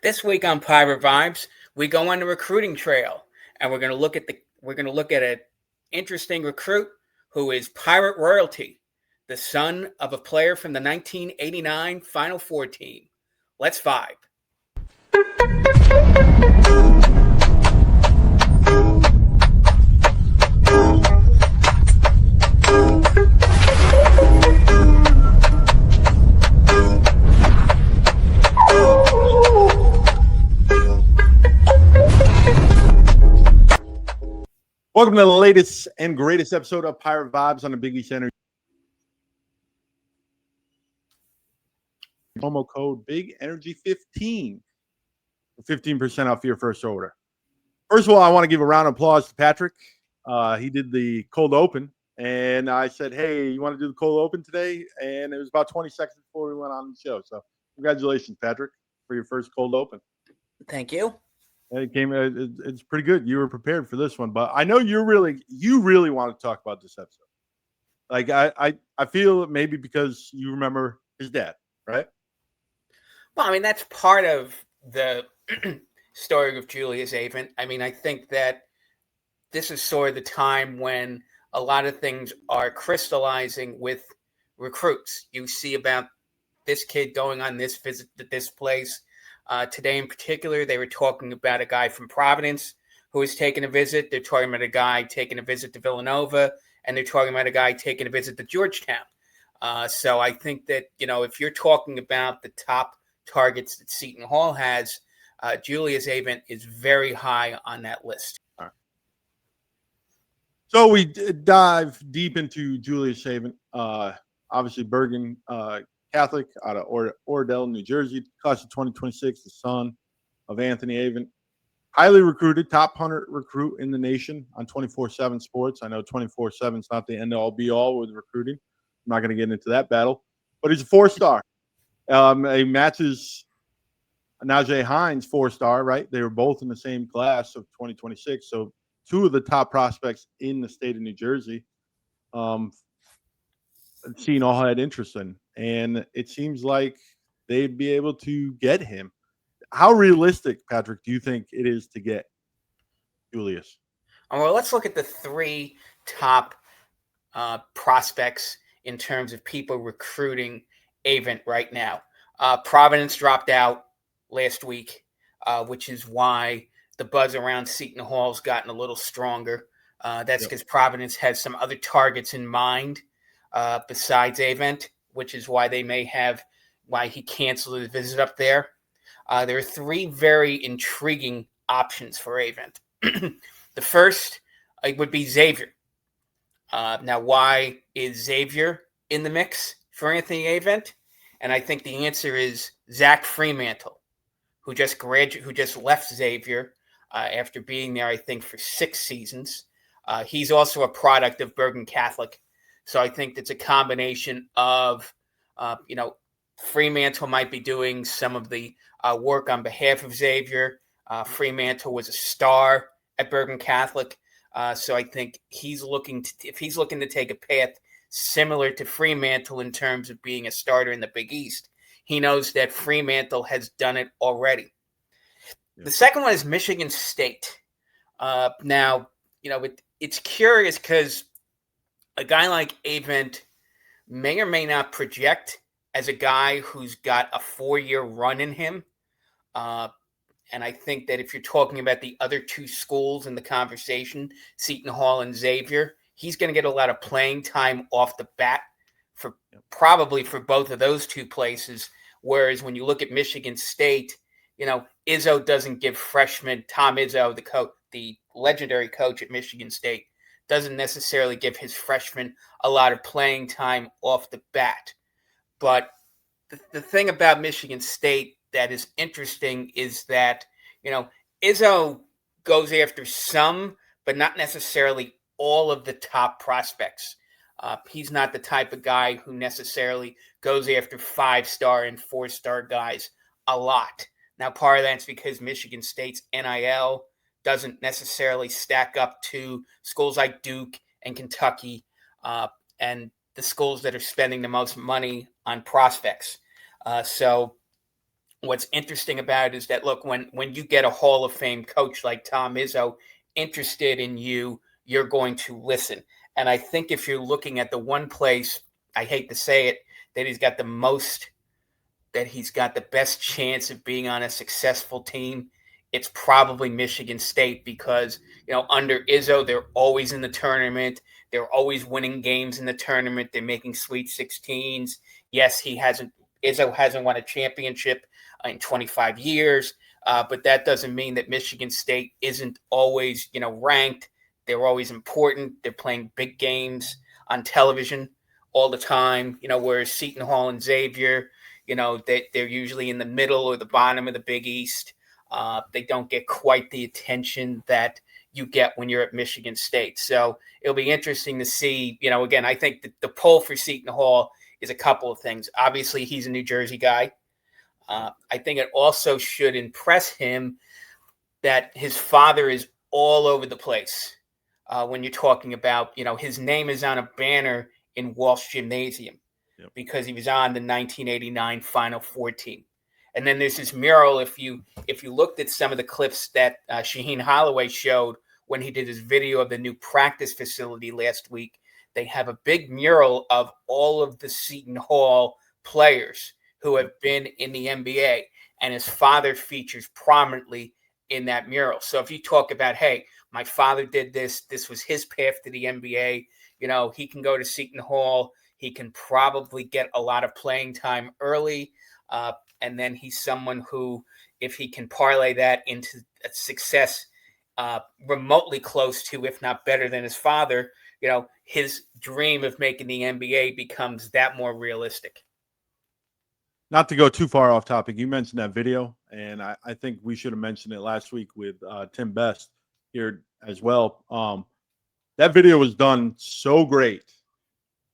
This week on Pirate Vibes, we go on the recruiting trail, and we're going to look at an interesting recruit who is Pirate royalty, the son of a player from the 1989 Final Four team. Let's vibe. Welcome to the latest and greatest episode of Pirate Vibes on the Big East Energy. Promo code Big Energy 15 for 15% off your first order. First of all, I want to give a round of applause to Patrick. He did the cold open, and I said, "Hey, you want to do the cold open today?" And it was about 20 seconds before we went on the show. So, congratulations, Patrick, for your first cold open. Thank you. It came. It's pretty good. You were prepared for this one, but I know you really want to talk about this episode. Like I feel maybe because you remember his dad, right? Well, I mean, that's part of the story of Julius Avent. I mean, I think that this is sort of the time when a lot of things are crystallizing with recruits. You see about this kid going on this visit to this place. Today in particular, they were talking about a guy from Providence who was taking a visit. They're talking about a guy taking a visit to Villanova, and they're talking about a guy taking a visit to Georgetown. So I think that, if you're talking about the top targets that Seton Hall has, Julius Avent is very high on that list. All right. So we dive deep into Julius Avent. Obviously, Bergen Catholic out of Ordell, New Jersey, class of 2026, the son of Anthony Avent. Highly recruited, top 100 recruit in the nation on 24/7 Sports. I know 24/7 is not the end-all, be-all with recruiting. I'm not going to get into that battle. But he's a four-star. He matches Najee Hines, four-star, right? They were both in the same class of 2026. So two of the top prospects in the state of New Jersey. Seton Hall had interest in, and it seems like they'd be able to get him. How realistic, Patrick, do you think it is to get Julius? Well, let's look at the three top prospects in terms of people recruiting Avent right now. Providence dropped out last week, which is why the buzz around Seton Hall's gotten a little stronger. That's because Providence has some other targets in mind besides Avent, which is why why he canceled his visit up there. There are three very intriguing options for Avent. The first would be Xavier. Now, why is Xavier in the mix for Anthony Avent? And I think the answer is Zach Fremantle, who just left Xavier after being there, I think, for 6 seasons. He's also a product of Bergen Catholic. So I think it's a combination of, Fremantle might be doing some of the work on behalf of Xavier. Fremantle was a star at Bergen Catholic. So I think if he's looking to take a path similar to Fremantle in terms of being a starter in the Big East, he knows that Fremantle has done it already. Yeah. The second one is Michigan State. Now, it's curious because a guy like Avent may or may not project as a guy who's got a 4-year run in him. And I think that if you're talking about the other two schools in the conversation, Seton Hall and Xavier, he's going to get a lot of playing time off the bat probably for both of those two places. Whereas when you look at Michigan State, Izzo doesn't give freshmen, Tom Izzo, the legendary coach at Michigan State, doesn't necessarily give his freshmen a lot of playing time off the bat. But the thing about Michigan State that is interesting is that, Izzo goes after some, but not necessarily all of the top prospects. He's not the type of guy who necessarily goes after 5-star and 4-star guys a lot. Now, part of that's because Michigan State's NIL doesn't necessarily stack up to schools like Duke and Kentucky and the schools that are spending the most money on prospects. So what's interesting about it is that, look, when you get a Hall of Fame coach like Tom Izzo interested in you, you're going to listen. And I think if you're looking at the one place, I hate to say it, that he's got the best chance of being on a successful team, it's probably Michigan State, because, under Izzo, they're always in the tournament. They're always winning games in the tournament. They're making Sweet 16s. Yes, Izzo hasn't won a championship in 25 years, but that doesn't mean that Michigan State isn't always, ranked. They're always important. They're playing big games on television all the time, whereas Seton Hall and Xavier, they're usually in the middle or the bottom of the Big East. They don't get quite the attention that you get when you're at Michigan State. So it'll be interesting to see, again, I think the poll for Seton Hall is a couple of things. Obviously, he's a New Jersey guy. I think it also should impress him that his father is all over the place. When you're talking about, his name is on a banner in Walsh Gymnasium. Yep. Because he was on the 1989 Final Four team. And then there's this mural. If you looked at some of the clips that Shaheen Holloway showed when he did his video of the new practice facility last week, they have a big mural of all of the Seton Hall players who have been in the NBA, and his father features prominently in that mural. So if you talk about, hey, my father did this was his path to the NBA, he can go to Seton Hall. He can probably get a lot of playing time early. And then he's someone who, if he can parlay that into a success remotely close to, if not better than his father, his dream of making the NBA becomes that more realistic. Not to go too far off topic, you mentioned that video, and I think we should have mentioned it last week with Tim Best here as well. That video was done so great.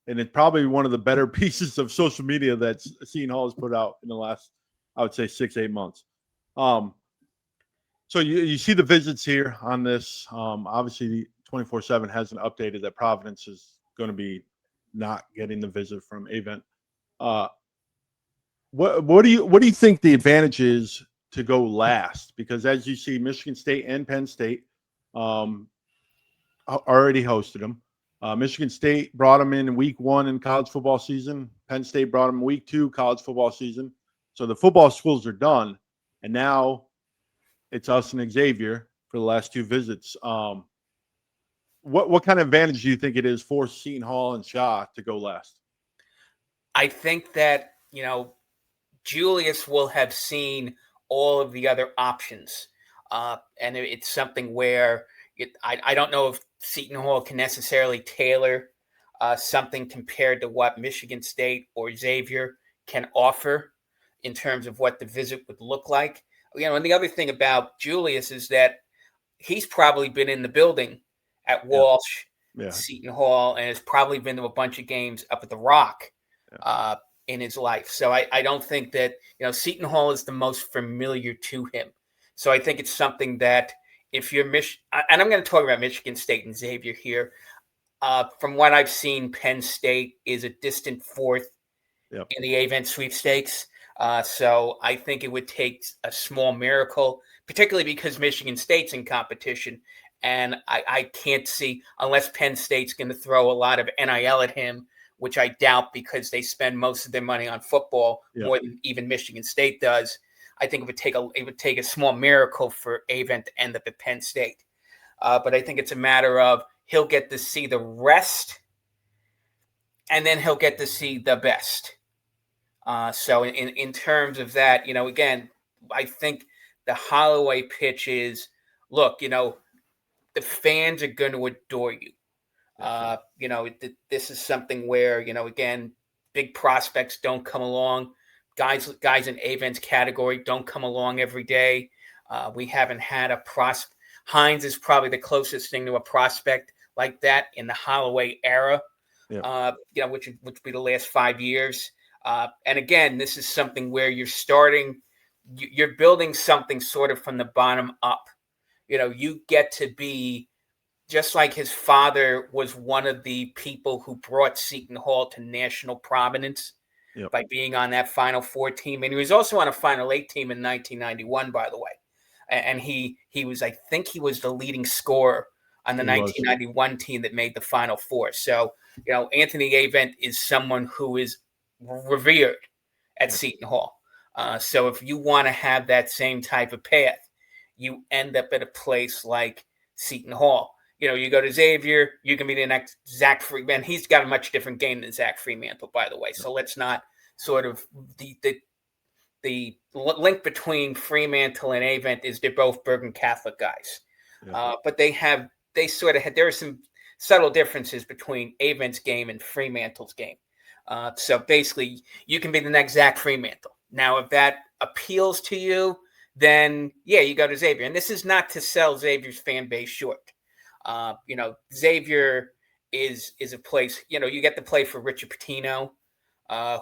And it's probably one of the better pieces of social media that Seton Hall has put out in the last, I would say, 6-8 months. So you see the visits here on this. Obviously, 24/7 hasn't updated that Providence is going to be not getting the visit from Avent. What do you think the advantage is to go last? Because as you see, Michigan State and Penn State already hosted them. Michigan State brought them in week 1 in college football season. Penn State brought them week 2 college football season. So the football schools are done, and now it's us and Xavier for the last 2 visits. What kind of advantage do you think it is for Seton Hall and Shaw to go last? I think that, Julius will have seen all of the other options. And it's something where I don't know if Seton Hall can necessarily tailor something compared to what Michigan State or Xavier can offer in terms of what the visit would look like. And the other thing about Julius is that he's probably been in the building at Walsh, Seton Hall, and has probably been to a bunch of games up at the Rock in his life. So I don't think that, Seton Hall is the most familiar to him. So I think it's something that, if you're and I'm going to talk about Michigan State and Xavier here. From what I've seen, Penn State is a distant fourth in the Avent sweepstakes. So I think it would take a small miracle, particularly because Michigan State's in competition. And I can't see, unless Penn State's going to throw a lot of NIL at him, which I doubt, because they spend most of their money on football more than even Michigan State does. I think it would take a small miracle for Avent to end up at Penn State. But I think it's a matter of he'll get to see the rest, and then he'll get to see the best. So in terms of that, again, I think the Holloway pitch is, look, the fans are going to adore you. This is something where, again, big prospects don't come along. Guys in Avent's category don't come along every day. We haven't had a prospect. Hines is probably the closest thing to a prospect like that in the Holloway era, which would be the last 5 years. And again, this is something where you're building something sort of from the bottom up. You get to be, just like his father was one of the people who brought Seton Hall to national prominence. Yep. by being on that Final Four team. And he was also on a Final Eight team in 1991, by the way. And he was, I think he was the leading scorer on the 1991 team that made the Final Four. So, Anthony Avent is someone who is revered at Seton Hall. So if you want to have that same type of path, you end up at a place like Seton Hall. You go to Xavier, you can be the next Zach Freeman. He's got a much different game than Zach Fremantle, by the way. So let's not sort of the link between Fremantle and Avent is they're both Bergen Catholic guys. Yeah. But there are some subtle differences between Avent's game and Fremantle's game. So basically, you can be the next Zach Fremantle. Now, if that appeals to you, then yeah, you go to Xavier. And this is not to sell Xavier's fan base short. Xavier is a place. You get to play for Richard Pitino,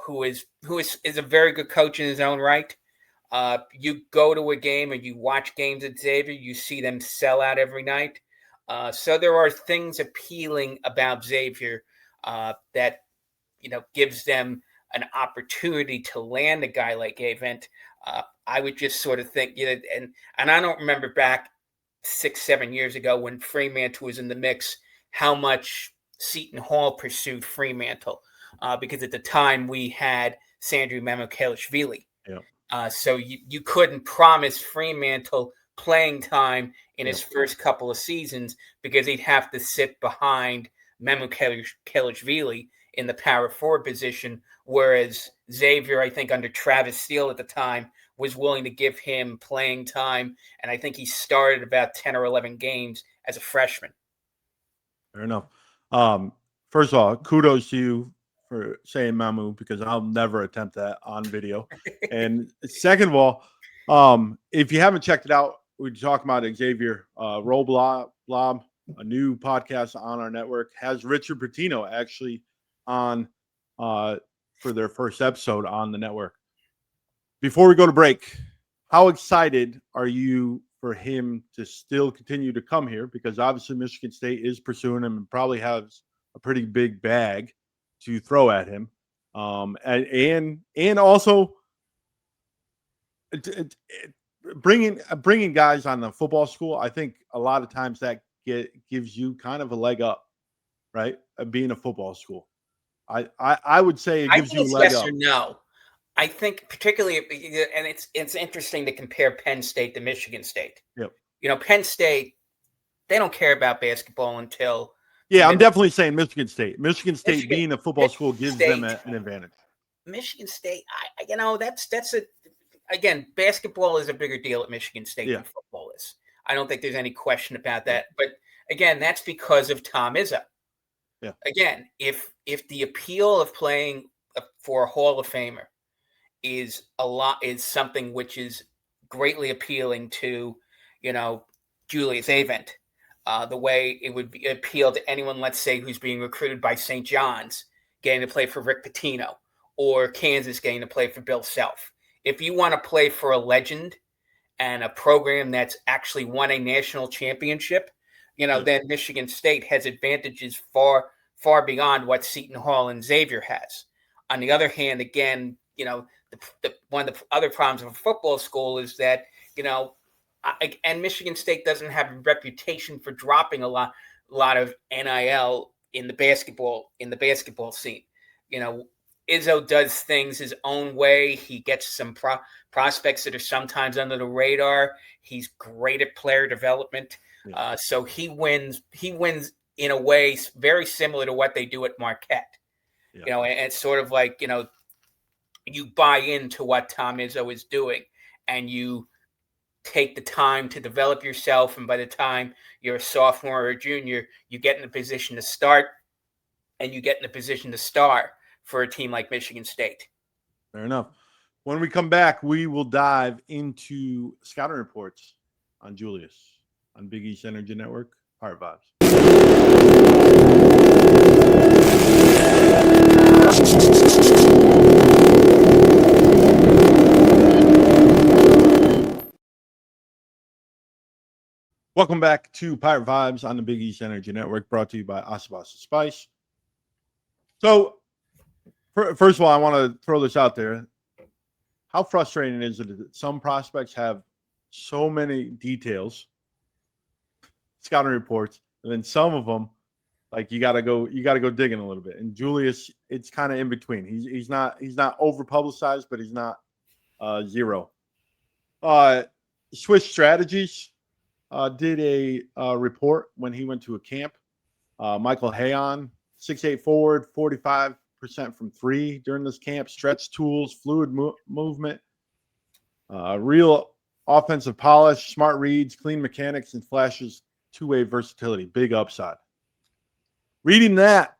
who is a very good coach in his own right. You go to a game and you watch games at Xavier, you see them sell out every night. So there are things appealing about Xavier that gives them an opportunity to land a guy like Avent. I would just sort of think, and I don't remember back 6-7 years ago when Fremantle was in the mix, how much Seton Hall pursued Fremantle, because at the time we had Sandri Mamukelishvili. Yeah. So you couldn't promise Fremantle playing time in his first couple of seasons because he'd have to sit behind Mamukelishvili in the power forward position, whereas Xavier, I think under Travis Steele at the time, was willing to give him playing time, and I think he started about 10 or 11 games as a freshman. Fair enough. First of all, kudos to you for saying Mamu, because I'll never attempt that on video. And second of all, if you haven't checked it out, we're talking about Xavier Blob, a new podcast on our network, has Richard Pitino actually on for their first episode on the network. Before we go to break, how excited are you for him to still continue to come here? Because obviously Michigan State is pursuing him and probably has a pretty big bag to throw at him. And also bringing guys on the football school, I think a lot of times that gives you kind of a leg up, right? Being a football school. I would say it gives you a leg up. Yes or no. I think particularly, and it's interesting to compare Penn State to Michigan State. Yep. Penn State, they don't care about basketball until. Yeah, I'm definitely saying Michigan State. Michigan State being a football school gives them an advantage. Michigan State, that's again, basketball is a bigger deal at Michigan State than football is. I don't think there's any question about that. But again, that's because of Tom Izzo. Yeah. Again, if the appeal of playing for a Hall of Famer is something which is greatly appealing to, Julius Avent, the way it would appeal to anyone, let's say, who's being recruited by St. John's, getting to play for Rick Pitino, or Kansas getting to play for Bill Self. If you want to play for a legend and a program that's actually won a national championship, then Michigan State has advantages far, far beyond what Seton Hall and Xavier has. On the other hand, again, one of the other problems of a football school is that, and Michigan State doesn't have a reputation for dropping a lot of NIL in the basketball scene. Izzo does things his own way. He gets some prospects that are sometimes under the radar. He's great at player development. So he wins in a way very similar to what they do at Marquette. And it's sort of like, you buy into what Tom Izzo is doing, and you take the time to develop yourself. And by the time you're a sophomore or a junior, you get in a position to start, and you get in a position to star for a team like Michigan State. Fair enough. When we come back, we will dive into scouting reports on Julius on Big East Energy Network, Pirate Vibes. Welcome back to Pirate Vibes on the Big East Energy Network, brought to you by Asabasa Spice. So, First of all, I want to throw this out there. How frustrating is it that some prospects have so many details, scouting reports, and then some of them, like you gotta go digging a little bit. And Julius, it's kind of in between. He's not over publicized, but he's not zero. Swish Strategies did a report when he went to a camp. Michael Hayon, 6'8" forward, 45% from three during this camp. Stretch tools, fluid movement, real offensive polish, smart reads, clean mechanics, and flashes two-way versatility. Big upside. Reading that,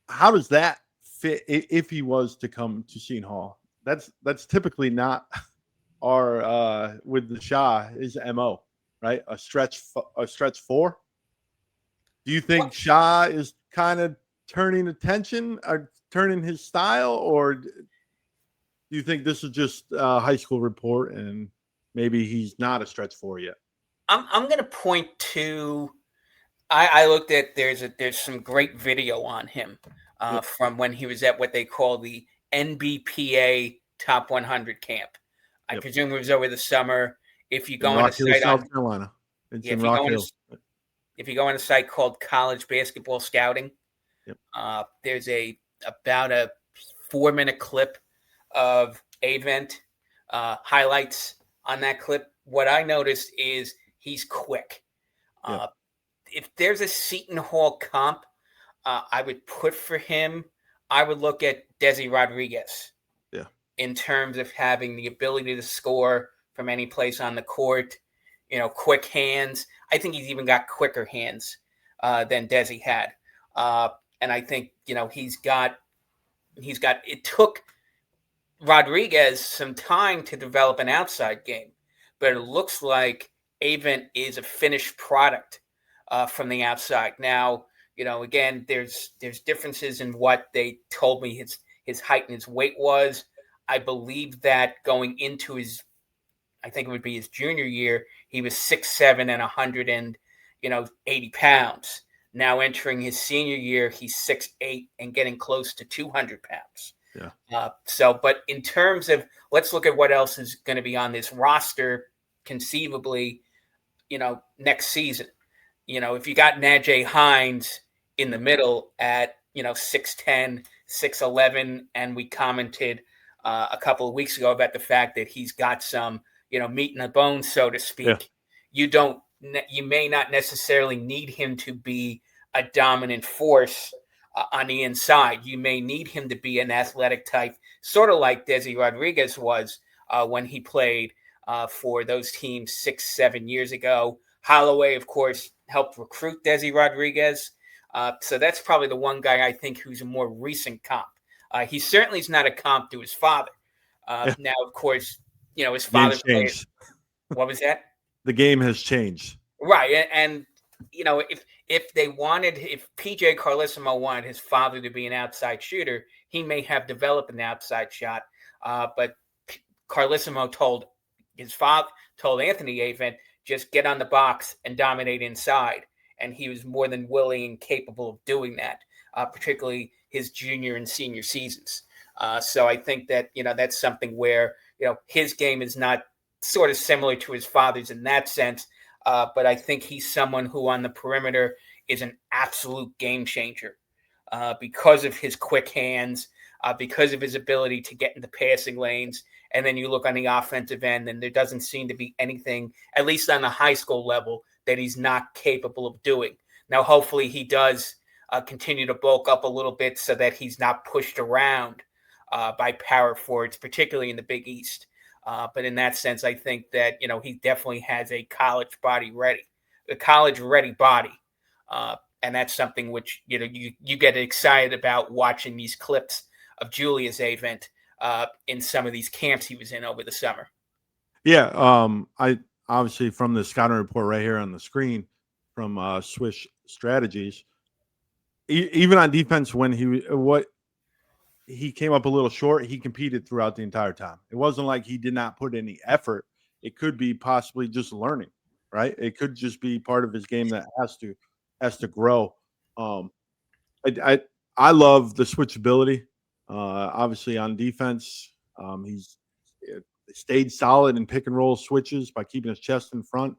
how does that fit if he was to come to Seton Hall? That's typically not our with the Shah is MO, right? A stretch four. Do you think Shah is kind of turning attention or turning his style, or do you think this is just a high school report and maybe he's not a stretch four yet? I'm going to point to. I looked at there's some great video on him from when he was at what they call the NBPA Top 100 camp. I presume it was over the summer. If you go on a site South Carolina, if you go on a site called College Basketball Scouting, there's about a 4-minute clip of Avent highlights on that clip. What I noticed is he's quick. If there's a Seton Hall comp, I would put for him. I would look at Desi Rodriguez. In terms of having the ability to score from any place on the court, quick hands. I think he's even got quicker hands than Desi had, and I think he's got. It took Rodriguez some time to develop an outside game, but it looks like Avent is a finished product from the outside. Now, again, there's differences in what they told me his height and his weight was. I believe that going into I think it would be his junior year, he was 6'7" and 180 pounds. Now entering his senior year, he's 6'8" and getting close to 200 pounds. But in terms of, let's look at what else is going to be on this roster, conceivably, next season. If you got Najee Hines in the middle at 6'10", 6'11", and we commented a couple of weeks ago about the fact that he's got some meat in the bones, so to speak. You may not necessarily need him to be a dominant force on the inside. You may need him to be an athletic type, sort of like Desi Rodriguez was when he played for those teams 6-7 years ago. Holloway, of course, helped recruit Desi Rodriguez. So that's probably the one guy I think who's a more recent comp. He certainly is not a comp to his father. Now, of course, his father played. What was that? The game has changed. Right. And if PJ Carlesimo wanted his father to be an outside shooter, he may have developed an outside shot. But Carlesimo told Anthony Avent, just get on the box and dominate inside. And he was more than willing and capable of doing that, particularly his junior and senior seasons. So I think that, that's something where, his game is not sort of similar to his father's in that sense. But I think he's someone who on the perimeter is an absolute game changer because of his quick hands, because of his ability to get into passing lanes. And then you look on the offensive end, and there doesn't seem to be anything, at least on the high school level, that he's not capable of doing. Now, hopefully he does continue to bulk up a little bit so that he's not pushed around by power forwards, particularly in the Big East. But in that sense, I think that, he definitely has a college ready body. And that's something which, you get excited about watching these clips of Julius Avent in some of these camps he was in over the summer. Yeah. I obviously from the scouting report right here on the screen from Swish Strategies, even on defense, when he came up a little short, he competed throughout the entire time. It wasn't like he did not put any effort. It could be possibly just learning, right? It could just be part of his game that has to grow. I love the switchability Obviously on defense, he's stayed solid in pick and roll switches by keeping his chest in front.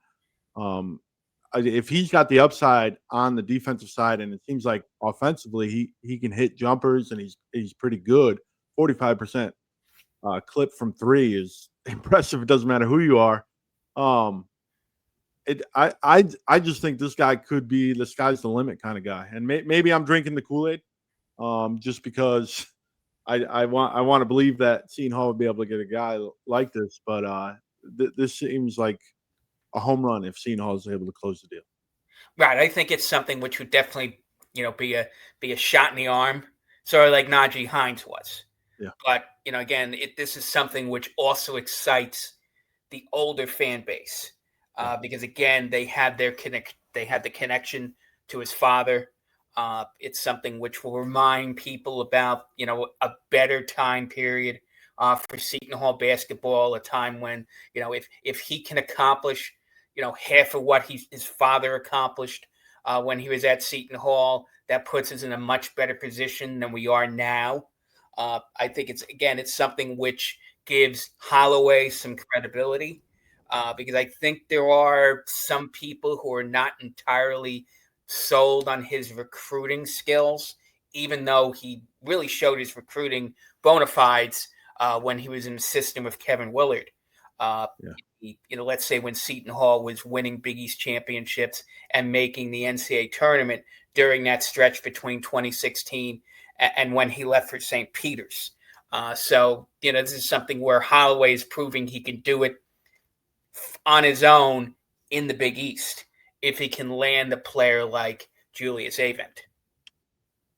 If he's got the upside on the defensive side, and it seems like offensively he can hit jumpers and he's pretty good. 45% clip from three is impressive. It doesn't matter who you are. I just think this guy could be the sky's the limit kind of guy, and maybe I'm drinking the Kool-Aid, just because I want to believe that Seton Hall would be able to get a guy like this, but this seems like a home run if Seton Hall is able to close the deal. Right. I think it's something which would definitely, be a shot in the arm, sort of like Najee Hines was. Yeah. But, again, this is something which also excites the older fan base, because again, they had the connection to his father. It's something which will remind people about, a better time period for Seton Hall basketball, a time when, if he can accomplish, half of what his father accomplished when he was at Seton Hall, that puts us in a much better position than we are now. I think it's something which gives Holloway some credibility, because I think there are some people who are not entirely sold on his recruiting skills, even though he really showed his recruiting bona fides when he was in the system with Kevin Willard. Let's say when Seton Hall was winning Big East championships and making the NCAA tournament during that stretch between 2016 and when he left for St. Peter's. So this is something where Holloway is proving he can do it on his own in the Big East if he can land a player like Julius Avent.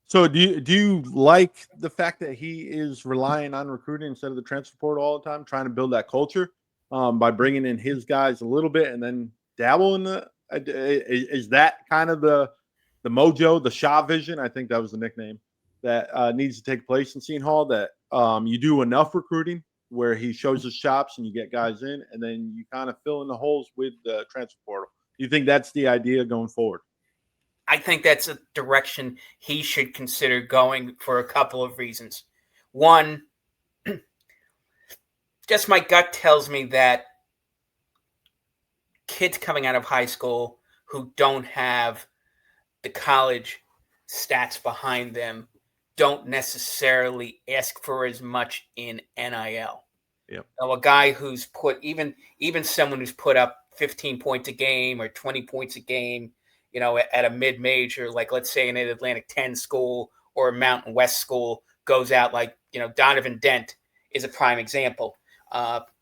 So do you like the fact that he is relying on recruiting instead of the transfer portal all the time, trying to build that culture by bringing in his guys a little bit and then dabble in the is that kind of the mojo, the Shah vision? I think that was the nickname that needs to take place in Seton Hall, that you do enough recruiting where he shows his chops and you get guys in, and then you kind of fill in the holes with the transfer portal. Do you think that's the idea going forward? I think that's a direction he should consider going for a couple of reasons. One, just my gut tells me that kids coming out of high school who don't have the college stats behind them don't necessarily ask for as much in NIL. Yep. Now, a guy who's put even someone who's put up 15 points a game or 20 points a game, at a mid-major, like let's say in an Atlantic 10 school or a Mountain West school, goes out like, Donovan Dent is a prime example.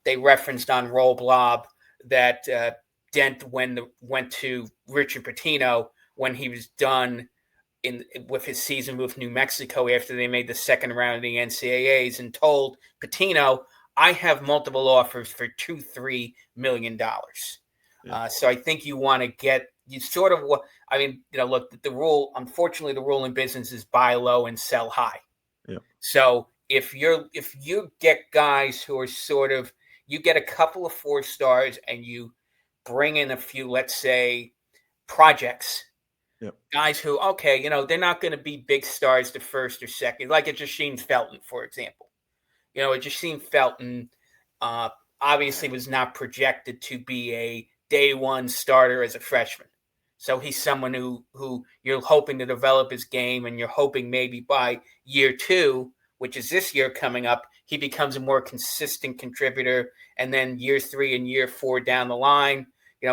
They referenced on Roll Blob that Dent went to Richard Pitino when he was done with his season with New Mexico after they made the second round of the NCAAs, and told Pitino, I have multiple offers for $2-3 million. Yeah. So I think you want to get – you sort of – look, the rule – unfortunately, the rule in business is buy low and sell high. Yeah. So if you get guys who are sort of – you get a couple of 4 stars and you bring in a few, let's say, projects – yep. Guys who, okay, they're not going to be big stars the first or second, like a Shaheen Felton, for example. A Shaheen Felton obviously was not projected to be a day one starter as a freshman. So he's someone who you're hoping to develop his game, and you're hoping maybe by year 2, which is this year coming up, he becomes a more consistent contributor. And then year 3 and year 4 down the line,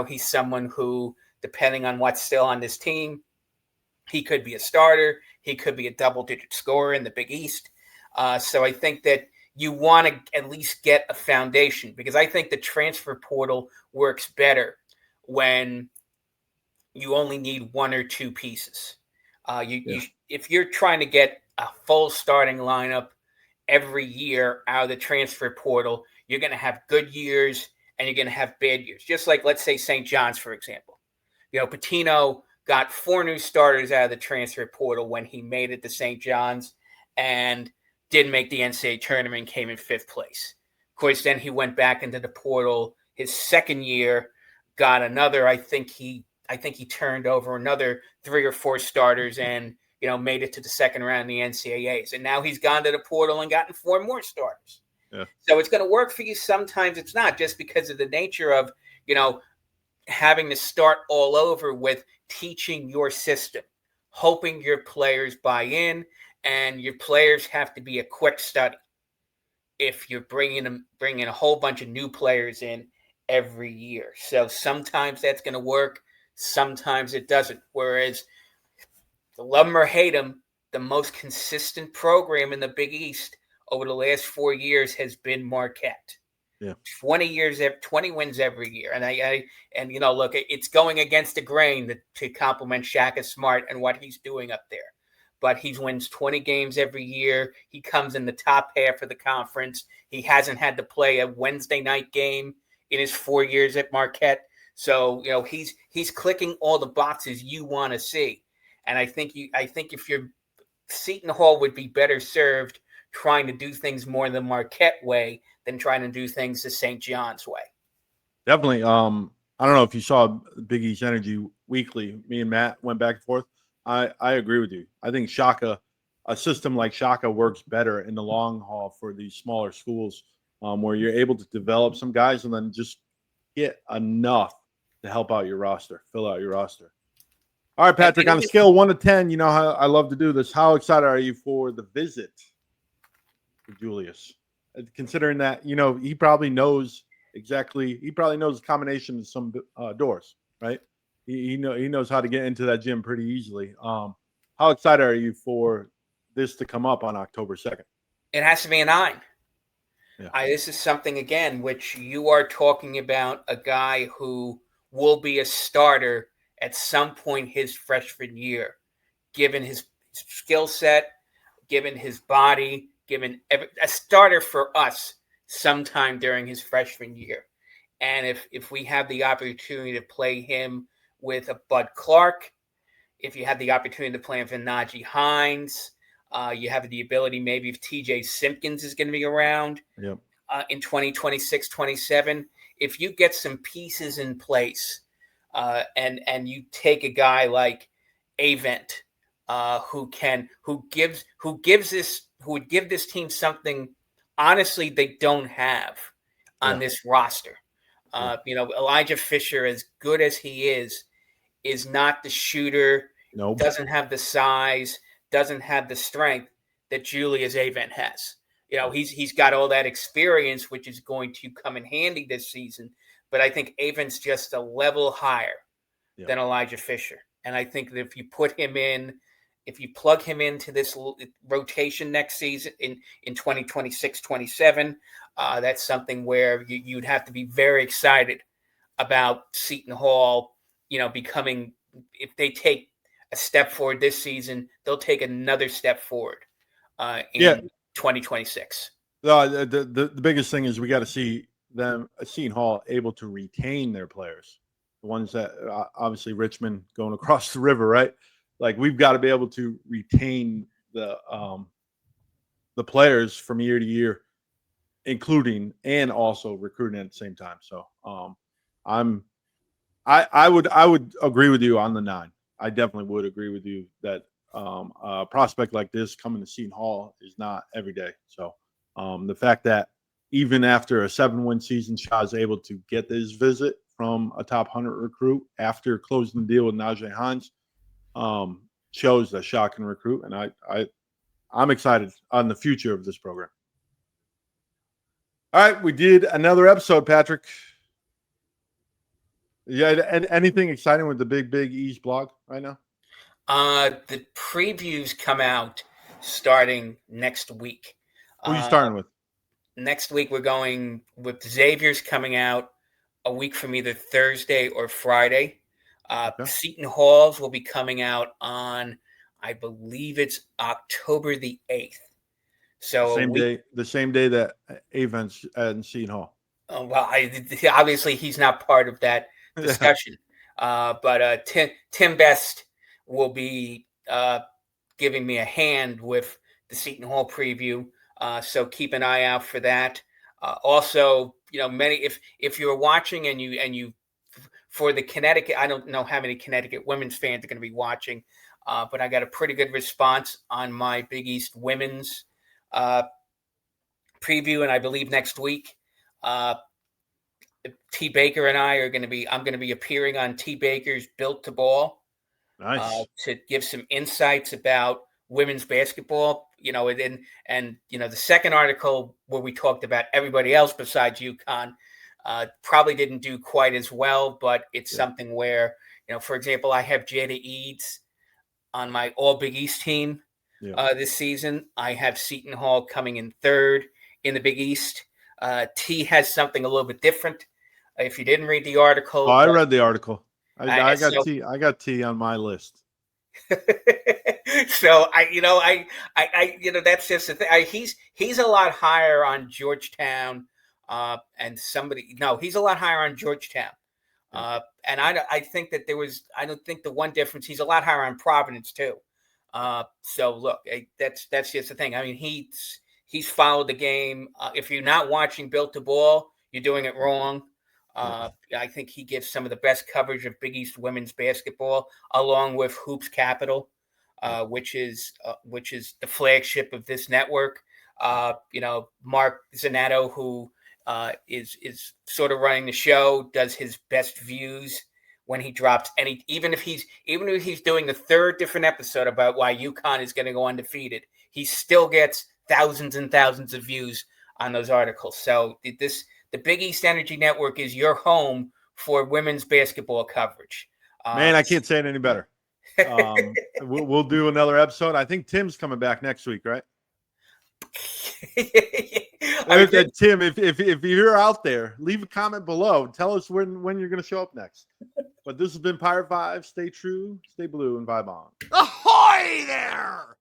he's someone who, depending on what's still on this team, he could be a starter. He could be a double-digit scorer in the Big East. So I think that you want to at least get a foundation, because I think the transfer portal works better when you only need 1 or 2 pieces. If you're trying to get a full starting lineup every year out of the transfer portal, you're going to have good years and you're going to have bad years. Just like, let's say, St. John's, for example. Pitino got 4 new starters out of the transfer portal when he made it to St. John's and didn't make the NCAA tournament, came in 5th place. Of course, then he went back into the portal his second year, got another, I think he turned over another 3 or 4 starters and made it to the second round in the NCAAs. And now he's gone to the portal and gotten 4 more starters. Yeah. So it's going to work for you. Sometimes it's not, just because of the nature of, having to start all over with teaching your system, hoping your players buy in, and your players have to be a quick study if you're bringing a whole bunch of new players in every year. So sometimes that's going to work, sometimes it doesn't. Whereas, love him or hate him, the most consistent program in the Big East over the last 4 years has been Marquette. Yeah, 20 wins every year, and look, it's going against the grain to compliment Shaka Smart and what he's doing up there. But he wins 20 games every year. He comes in the top half of the conference. He hasn't had to play a Wednesday night game in his 4 years at Marquette. So, he's clicking all the boxes you want to see. And I think if you're Seton Hall would be better served trying to do things more the Marquette way than trying to do things the St. John's way. Definitely. I don't know if you saw Big East Energy Weekly. Me and Matt went back and forth. I agree with you. I think a system like Shaka works better in the long haul for these smaller schools, where you're able to develop some guys and then just get enough to help out your roster, fill out your roster. All right, Patrick, on a scale of 1 to 10, you know how I love to do this. How excited are you for the visit to Julius? Considering that, he probably knows the combination of some doors, right? He knows how to get into that gym pretty easily. How excited are you for this to come up on October 2nd? It has to be a 9. Yeah. This is something, again, which you are talking about a guy who will be a starter at some point his freshman year, given his skill set, given his body, given a starter for us sometime during his freshman year. And if we have the opportunity to play him with a Bud Clark, if you have the opportunity to play him for Najee Hines, you have the ability maybe if TJ Simpkins is going to be around in 2026, 27. If you get some pieces in place and you take a guy like Avent, who would give this team something honestly they don't have on this roster. Elijah Fisher, as good as he is not the shooter. Nope. Doesn't have the size, doesn't have the strength that Julius Avent has. He's got all that experience, which is going to come in handy this season. But I think Avent's just a level higher than Elijah Fisher. And I think that if you plug him into this rotation next season in 2026, 27, that's something where you'd have to be very excited about Seton Hall, becoming, if they take a step forward this season, they'll take another step forward in 2026. The biggest thing is we got to see them, Seton Hall, able to retain their players. The ones that obviously Richmond going across the river, right? Like we've got to be able to retain the players from year to year, including and also recruiting at the same time. So I would agree with you on the 9. I definitely would agree with you that a prospect like this coming to Seton Hall is not every day. So the fact that even after a 7-win season, Shah is able to get this visit from a top 100 recruit after closing the deal with Najee Hines shows that Shah can recruit, and I'm excited on the future of this program. All right, we did another episode, Patrick. Yeah, anything exciting with the Big East blog right now? The previews come out starting next week. Who are you starting with? Next week we're going with Xavier's coming out a week from either Thursday or Friday. Seton Hall's will be coming out on, I believe it's October the 8th. So the same day that Avent's at Seton Hall. Well, obviously he's not part of that discussion. But Tim Best will be giving me a hand with the Seton Hall preview. So keep an eye out for that. Also, if you're watching and you for the Connecticut, I don't know how many Connecticut women's fans are going to be watching. but I got a pretty good response on my Big East women's preview, and I believe next week, T. Baker and I'm going to be appearing on T. Baker's Built to Ball. Nice. To give some insights about women's basketball, and the second article where we talked about everybody else besides UConn probably didn't do quite as well, but it's something where, for example, I have Jada Eads on my All Big East team this season. I have Seton Hall coming in third in the Big East. T has something a little bit different. If you didn't read the article, I read the article. I got so, T. I got T on my list. So that's just the thing. He's a lot higher on Georgetown, and he's a lot higher on Georgetown. And I think that I don't think the one difference, he's a lot higher on Providence too. So look, that's just the thing. I mean, he's followed the game. If you're not watching Built to Ball, you're doing it wrong. I think he gives some of the best coverage of Big East women's basketball, along with Hoops Capital, which is the flagship of this network. Mark Zanetto, who is sort of running the show, does his best views when he drops any. Even if he's doing the third different episode about why UConn is going to go undefeated, he still gets thousands and thousands of views on those articles. So the Big East Energy Network is your home for women's basketball coverage. Man, I can't say it any better. We'll do another episode. I think Tim's coming back next week, right? Tim, if you're out there, leave a comment below. Tell us when you're going to show up next. But this has been Pirate Vibe. Stay true, stay blue, and vibe on. Ahoy there!